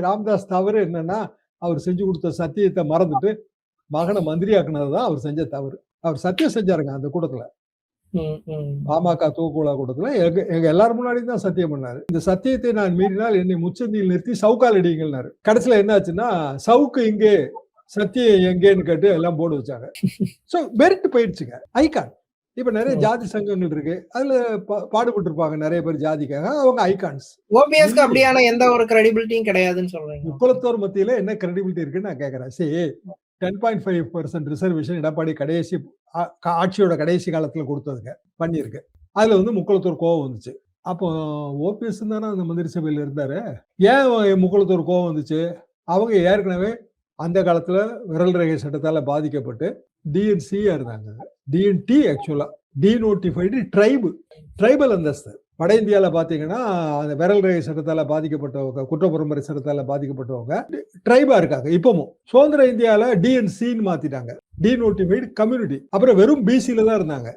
ராமதாஸ் தவறு என்னன்னா, அவர் செஞ்சு கொடுத்த சத்தியத்தை மறந்துட்டு மகனை மந்திரி ஆக்குனதுதான் அவர் செஞ்ச தவறு. அவர் சத்தியம் செஞ்சாருங்க அந்த கூட்டத்துல. பாமக தூக்குழா கூட்டத்துல எங்க எல்லாரும் முன்னாடி தான் சத்தியம் பண்ணாரு. இந்த சத்தியத்தை நான் மீறினால் என்னை முச்சந்தியில் நிறுத்தி சவுக்கால் அடிங்கள்னாரு. கடைசியில என்ன ஆச்சுன்னா, சவுக்கு இங்கே சத்தியம் எங்கேன்னு கேட்டு எல்லாம் போர்டு வச்சாங்க. சோ வெறுத்து போயிடுச்சுங்க. ஐகான். இப்ப நிறைய ஜாதி சங்கங்கள் இருக்கு. அதுல பாடுபட்டு இருப்பாங்க நிறைய பேர் ஜாதிக்காக. அவங்க ஐகான்ஸ். ஓபிஎஸ்க்கு அப்படியான எந்த ஒரு கிரெடிபிலிட்டியும் கிடையாதுன்னு சொல்றீங்க. முக்குளத்தோர் மத்தியில என்ன கிரெடிபிலிட்டி இருக்குன்னு நான் கேட்கறேன். சரி, 10.5% ரிசர்வேஷன் எடப்பாடி கடைசி ஆட்சியோட கடைசி காலத்துல கொடுத்ததுங்க, பண்ணிருக்கு. அதுல வந்து முக்குளத்தூர் கோவம் வந்துச்சு. அப்போ ஓபிஎஸ் தானே அந்த மந்திரி சபையில இருந்தாரு. ஏன் முக்குளத்தூர் கோவம் வந்துச்சு? அவங்க ஏற்கனவே அந்த காலத்துல விரல் ரேகை சட்டத்தால பாதிக்கப்பட்டு டிஎன்சியா இருந்தாங்க. டிஎன்டி ஆக்சுவலா டிநோட்டிஃபைடு ட்ரைபல் அந்தஸ்து. வட இந்தியால பாத்தீங்கன்னா அந்த விரல் ரேகை சட்டத்தால பாதிக்கப்பட்டவங்க, குற்றப்பரம்பரை சட்டத்தால பாதிக்கப்பட்டவங்க ட்ரைபா இருக்காங்க. இப்பவும் சுதந்திர இந்தியால டிஎன்சின்னு மாத்திட்டாங்க, டிநோட்டிஃபைடு கம்யூனிட்டி. அப்புறம் வெறும் பிசில தான் இருந்தாங்க.